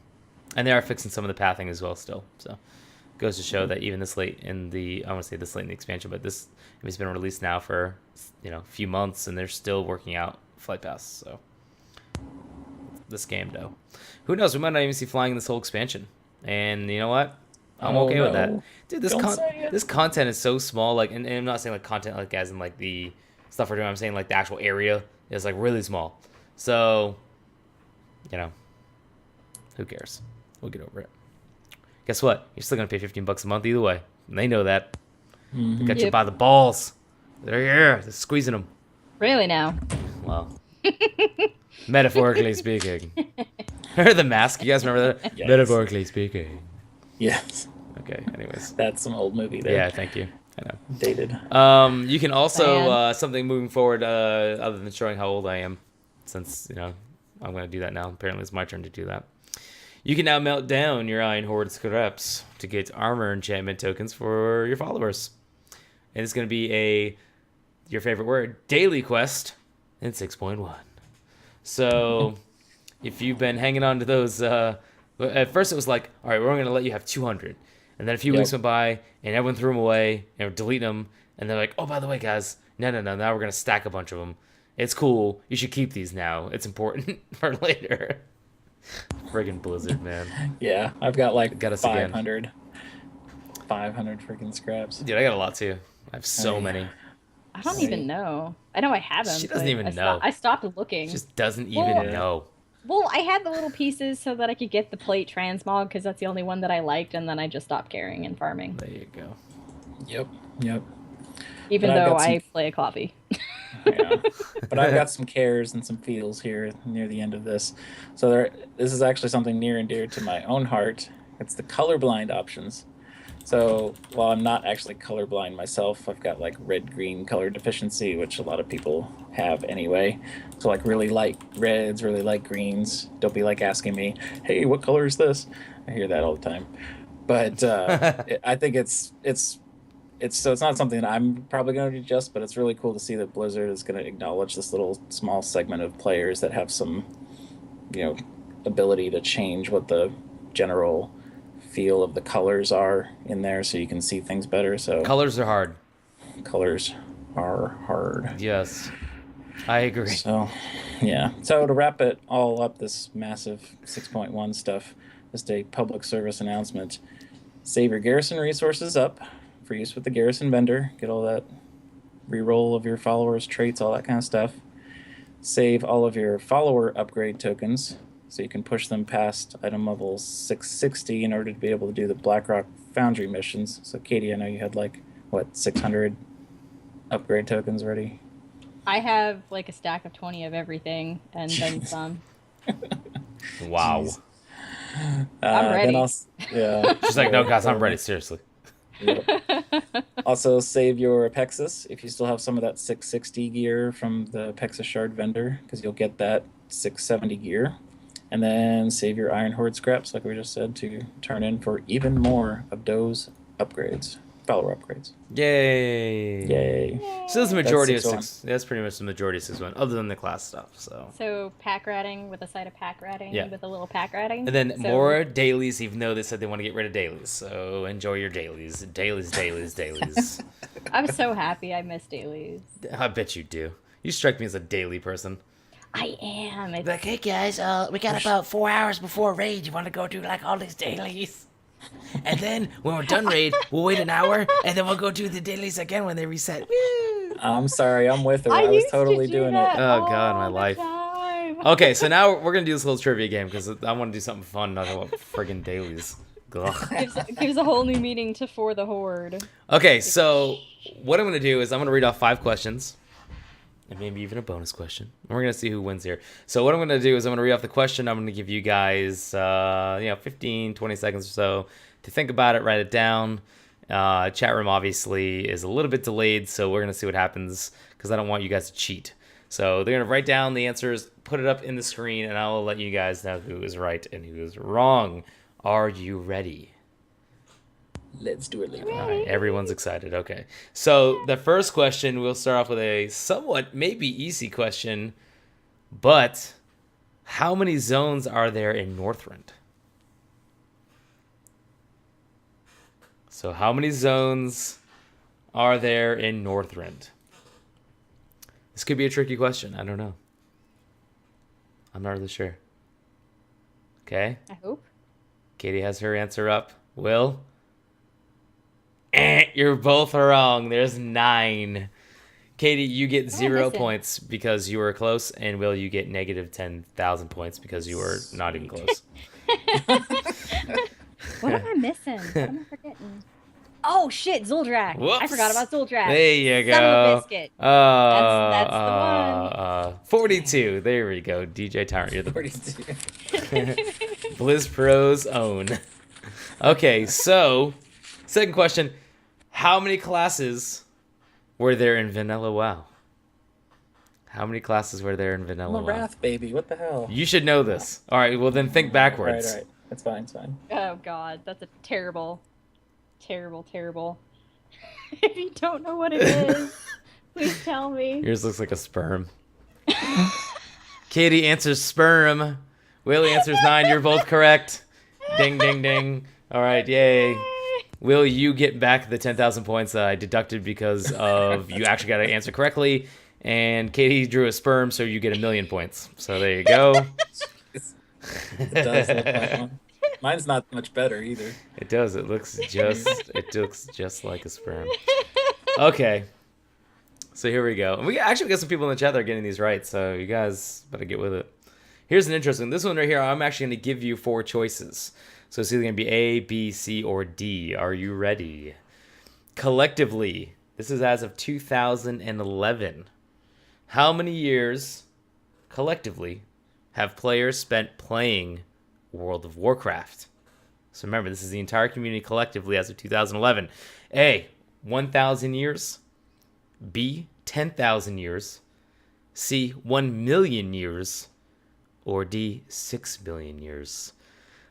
And they are fixing some of the pathing as well still. So goes to show that even this late in the, I want to say this late in the expansion, but this it's been released now for a few months and they're still working out flight paths. So this game though, who knows, we might not even see flying in this whole expansion. And you know what, I'm okay with that, dude. This content is so small, like, and I'm not saying like content like as in like the stuff we're doing, I'm saying like the actual area is like really small. So who cares, we'll get over it. Guess what? You're still gonna pay $15 a month either way. And they know that. They got you by the balls. They're here. They're squeezing them. Really now? Well, metaphorically speaking. Remember The Mask? You guys remember that? Yes. Metaphorically speaking. Yes. Okay. Anyways. That's some old movie there. Yeah. Thank you. I know. Dated. You can also something moving forward other than showing how old I am, since I'm gonna do that now. Apparently, it's my turn to do that. You can now melt down your Iron Horde scraps to get armor enchantment tokens for your followers. And it's going to be your favorite word, daily quest in 6.1. So if you've been hanging on to those, at first it was like, all right, we're only going to let you have 200. And then a few weeks went by and everyone threw them away and were deleting them. And they're like, oh, by the way, guys, no, now we're going to stack a bunch of them. It's cool. You should keep these now. It's important for later. Friggin' Blizzard, man. Yeah, I've got like got 500 freaking scraps. Dude, I got a lot too. I have so many. I don't even know. I know I have them. She doesn't even know. I stopped looking. She just doesn't even know. Well, I had the little pieces so that I could get the plate transmog because that's the only one that I liked, and then I just stopped caring and farming. There you go. Yep. Even though I play a coffee. Yeah. But I've got some cares and some feels here near the end of this. So this is actually something near and dear to my own heart. It's the colorblind options. So while I'm not actually colorblind myself, I've got like red-green color deficiency, which a lot of people have anyway. So like really light reds, really light greens. Don't be like asking me, "Hey, what color is this?" I hear that all the time. But I think it's so it's not something that I'm probably going to adjust, but it's really cool to see that Blizzard is going to acknowledge this little small segment of players that have some, you know, ability to change what the general feel of the colors are in there, so you can see things better. So Colors are hard. colors are hard. Yes, I agree. So, yeah. So to wrap it all up, this massive 6.1 stuff, just a public service announcement. Save your garrison resources up for use with the garrison vendor. Get all that reroll of your followers' traits, all that kind of stuff. Save all of your follower upgrade tokens so you can push them past item level 660 in order to be able to do the Blackrock Foundry missions. So Katie, I know you had like, what, 600 upgrade tokens already? I have like a stack of 20 of everything and then some. Wow. I'm ready. Yeah. She's like, no, guys, I'm ready. Seriously. Yep. Also, save your Apexis if you still have some of that 660 gear from the Apexis Shard vendor, because you'll get that 670 gear. And then save your Iron Horde scraps, like we just said, to turn in for even more of those upgrades, follower upgrades. Yay. Yay. So that's the majority of That's 6. That's pretty much the majority of 6-1, other than the class stuff. So pack ratting with a side of pack ratting with a little pack ratting. And then so, more dailies, even though they said they want to get rid of dailies. So enjoy your dailies. Dailies. I'm so happy I miss dailies. I bet you do. You strike me as a daily person. I am. It's... Like, hey guys, we got about 4 hours before raid. You want to go do like all these dailies? And then when we're done raid, we'll wait an hour, and then we'll go do the dailies again when they reset. Woo! I'm sorry, I'm with her. I was totally doing it. Oh God, my life. Okay, so now we're gonna do this little trivia game because I want to do something fun, not about friggin' dailies. Gives a whole new meaning to For the Horde. Okay, so what I'm gonna do is I'm gonna read off 5 questions. And maybe even a bonus question. And we're going to see who wins here. So what I'm going to do is I'm going to read off the question. I'm going to give you guys, 15, 20 seconds or so to think about it, write it down. Chat room obviously is a little bit delayed, so we're going to see what happens because I don't want you guys to cheat. So they're going to write down the answers, put it up in the screen, and I will let you guys know who is right and who is wrong. Are you ready? Let's do it, Lily. All right, everyone's excited. Okay. So the first question, we'll start off with a somewhat maybe easy question, but how many zones are there in Northrend? So how many zones are there in Northrend? This could be a tricky question. I don't know. I'm not really sure. Okay. I hope. Katie has her answer up. Will? You're both wrong. There's 9. Katie, you get 0 points because you were close, and Will, you get negative 10,000 points because you were not even close. What am I missing? What am I forgetting? Oh shit, Zuldrak. Whoops. I forgot about Zuldrak. There you go. Son of a biscuit. That's the one. 42. There we go. DJ Tyrant, you're the 42. Blizz Pro's own. Okay, so second question. How many classes were there in Vanilla WoW? How many classes were there in Vanilla I'm a WoW? Wrath baby. What the hell? You should know this. All right, well then think backwards. All right. It's fine. It's fine. Oh god, that's a terrible. If you don't know what it is, please tell me. Yours looks like a sperm. Katie answers sperm. Willie answers 9. You're both correct. Ding, ding, ding. All right, yay. Will, you get back the 10,000 points that I deducted because of you actually got to answer correctly. And Katie drew a sperm, so you get 1,000,000 points. So there you go. It does look like one. Mine's not much better either. It does. It looks just like a sperm. Okay. So here we go. And we actually got some people in the chat that are getting these right, so you guys better get with it. Here's an interesting. This one right here, I'm actually going to give you 4 choices. So it's either going to be A, B, C, or D. Are you ready? Collectively, this is as of 2011. How many years, collectively, have players spent playing World of Warcraft? So remember, this is the entire community collectively as of 2011. A, 1,000 years. B, 10,000 years. C, 1 million years. Or D, 6 billion years.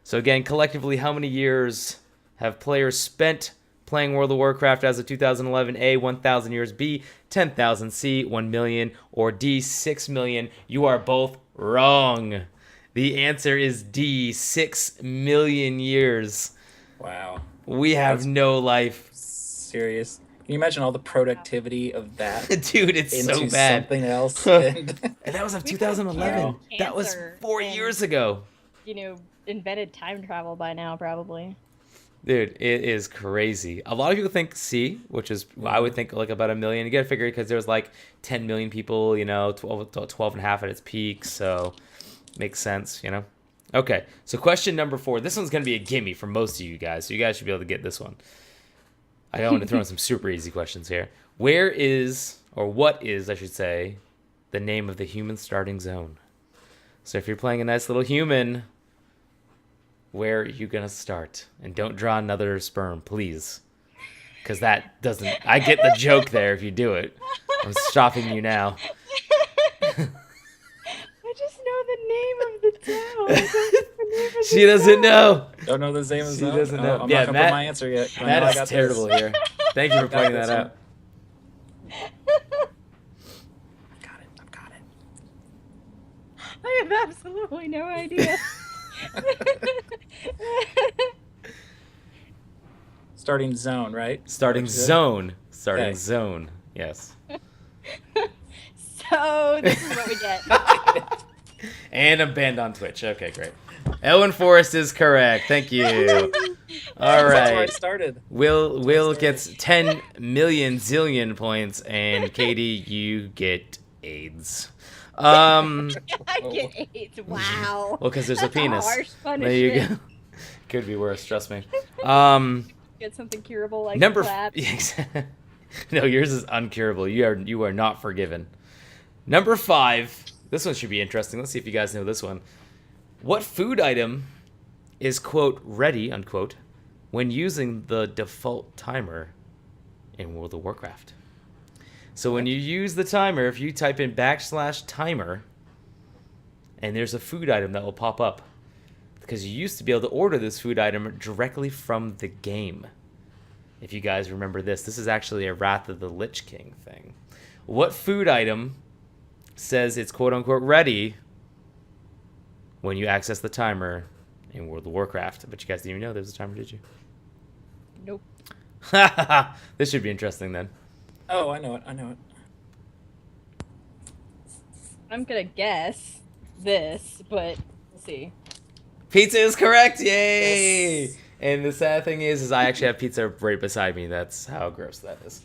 So again, collectively, how many years have players spent playing World of Warcraft as of 2011? A, 1,000 years. B, 10,000. C, 1 million. Or D, 6 million. You are both wrong. The answer is D, 6 million years. Wow. We have no life. Serious. Can you imagine all the productivity of that? Dude, it's into so bad. Something else. And that was of 2011. That was 4 years ago. Invented time travel by now, probably. Dude, it is crazy. A lot of people think C, which is, I would think like about 1 million. You gotta figure because there's like 10 million people, 12 and a half at its peak. So makes sense, Okay, so question number 4. This one's going to be a gimme for most of you guys. So you guys should be able to get this one. I want to throw in some super easy questions here. Where is, or what is, I should say, the name of the human starting zone? So if you're playing a nice little human, where are you going to start? And don't draw another sperm, please. Because that doesn't... I get the joke there if you do it. I'm stopping you now. I just know the name of the town. She doesn't know. Don't know the name of the She zone? doesn't know. I'm Yeah, not going to Matt, put my answer yet. Matt is terrible here. Thank you for pointing that out. I've got it. I have absolutely no idea. Starting zone, right? Starting zone. Starting Okay. zone. Yes. So this is what we get. And I'm banned on Twitch. Okay, great. Elwyn Forrest is correct. Thank you. All That's where I right. started. Will gets 10 million zillion points, and Katie, you get AIDS. I get AIDS. Wow. Well, because there's a penis. Harsh There you punishment. go. Could be worse. Trust me. Get something curable like Number. slap. No, yours is uncurable. You are not forgiven. Number 5. This one should be interesting. Let's see if you guys know this one. What food item is, quote, ready, unquote, when using the default timer in World of Warcraft? So when you use the timer, if you type in /timer, and there's a food item that will pop up. Because you used to be able to order this food item directly from the game. If you guys remember this is actually a Wrath of the Lich King thing. What food item says it's quote-unquote ready when you access the timer in World of Warcraft? But you guys didn't even know there was a timer, did you? Nope. This should be interesting then. Oh, I know it. I'm gonna guess this, but we'll see. Pizza is correct! Yay! Yes. And the sad thing is I actually have pizza right beside me. That's how gross that is.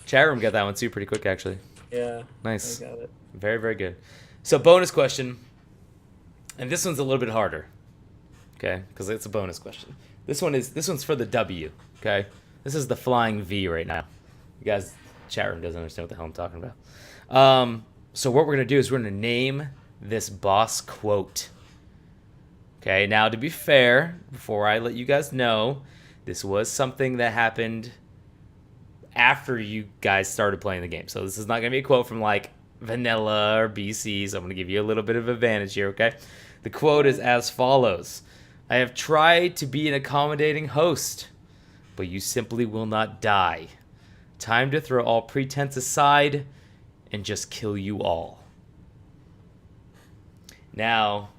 Chat room got that one too pretty quick, actually. Yeah. Nice. I got it. Very, very good. So bonus question. And this one's a little bit harder. Okay? Because it's a bonus question. This one's for the W. Okay? This is the flying V right now. You guys, chat room doesn't understand what the hell I'm talking about. So what we're going to do is we're going to name this boss quote. Okay, now to be fair, before I let you guys know, this was something that happened after you guys started playing the game. So this is not going to be a quote from like Vanilla or BC, so I'm going to give you a little bit of advantage here, okay? The quote is as follows. I have tried to be an accommodating host, but you simply will not die. Time to throw all pretense aside and just kill you all. Now,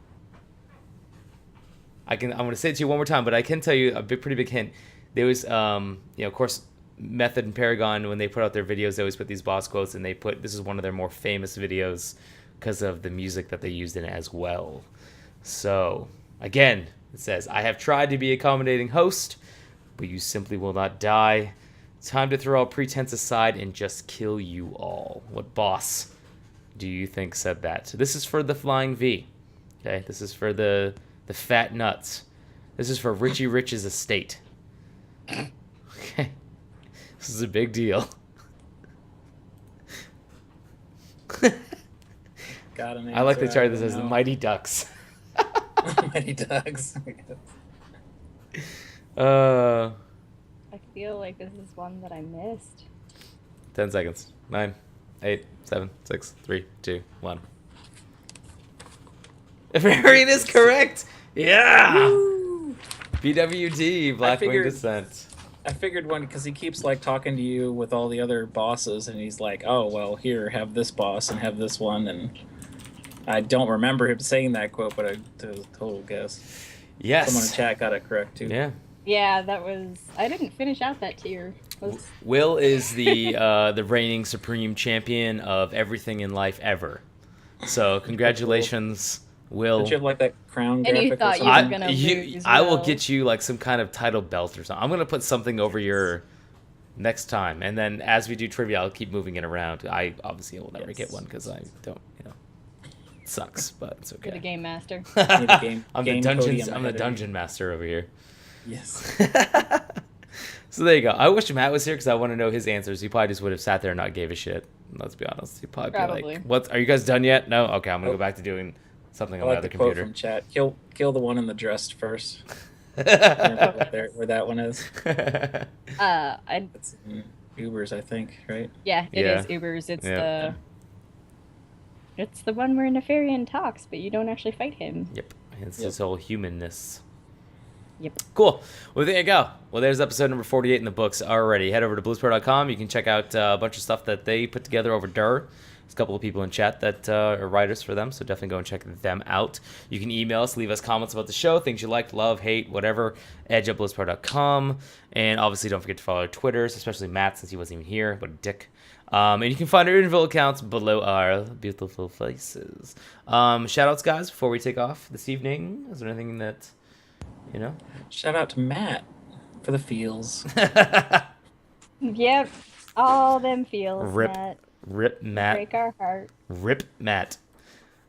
I'm going to say it to you one more time, but I can tell you a pretty big hint. There was, of course, Method and Paragon, when they put out their videos, they always put these boss quotes, and this is one of their more famous videos because of the music that they used in it as well. So, again, it says, I have tried to be an accommodating host, but you simply will not die. Time to throw all pretense aside and just kill you all. What boss do you think said that? So this is for the Flying V. Okay, this is for the fat nuts. This is for Richie Rich's estate. Okay. This is a big deal. Got an I like to answer, chart this as the know. Mighty Ducks. Mighty Ducks. I feel like this is one that I missed. 10 seconds. 9, 8, 7, 6, 3, 2, 1. Varian is correct. Yeah. Woo! BWD, Blackwing Descent. I figured one because he keeps like talking to you with all the other bosses, and he's like, "Oh well, here, have this boss and have this one." And I don't remember him saying that quote, but it was a total guess. Yes. Someone in chat got it correct too. Yeah. Yeah, that was. I didn't finish out that tier. Will is the reigning supreme champion of everything in life ever. So congratulations, Will. Did you have like that crown And you graphic? thought or you were something? gonna lose. I will Will. get you like some kind of title belt or something. I'm gonna put something over your next time, and then as we do trivia, I'll keep moving it around. I obviously will never get one because I don't, it sucks, but it's okay. You're the game master. I'm the dungeon master over here. Yes. So there you go. I wish Matt was here because I want to know his answers. He probably just would have sat there and not gave a shit. Let's be honest. He'd probably be like, "What? Are you guys done yet?" No. Okay, I'm gonna go back to doing something on my other computer. Quote from chat. Kill the one in the dress first. Where that one is. It's in Ubers, I think, right? Yeah, it is Ubers. It's the one where Nefarian talks, but you don't actually fight him. Yep. It's his whole humanness. Yep. Cool. Well, there you go. Well, there's episode number 48 in the books already. Head over to bluespro.com. You can check out a bunch of stuff that they put together over there. There's a couple of people in chat that are writers for them, so definitely go and check them out. You can email us, leave us comments about the show, things you liked, love, hate, whatever, edge@bluespro.com. And obviously don't forget to follow our Twitters, especially Matt since he wasn't even here. What a dick. And you can find our Inville accounts below our beautiful faces. Shout-outs, guys, before we take off this evening. Is there anything that... Shout out to Matt for the feels. Yep, all them feels. Rip Matt. Break our heart. Rip Matt.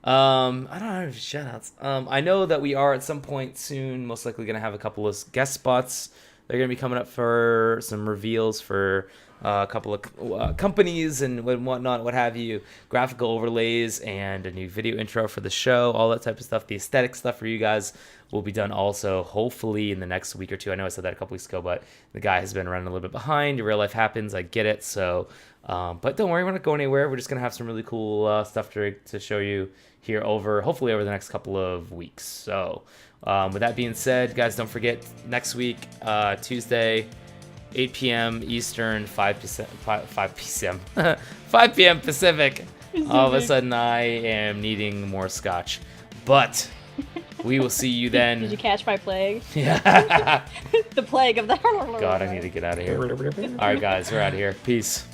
I don't know if shout outs. I know that we are at some point soon most likely going to have a couple of guest spots. They're going to be coming up for some reveals for a couple of companies and whatnot, what have you, graphical overlays and a new video intro for the show, all that type of stuff. The aesthetic stuff for you guys will be done also, hopefully, in the next week or two. I know I said that a couple weeks ago, but the guy has been running a little bit behind. Real life happens. I get it. So, but don't worry, we're not going anywhere. We're just going to have some really cool stuff to show you here hopefully over the next couple of weeks. So, with that being said, guys, don't forget next week, Tuesday, 8 p.m. Eastern, 5 p.m. Pacific. All of a sudden, I am needing more scotch. But we will see you then. Did you catch my plague? Yeah. The plague of the... God, I need to get out of here. All right, guys, we're out of here. Peace.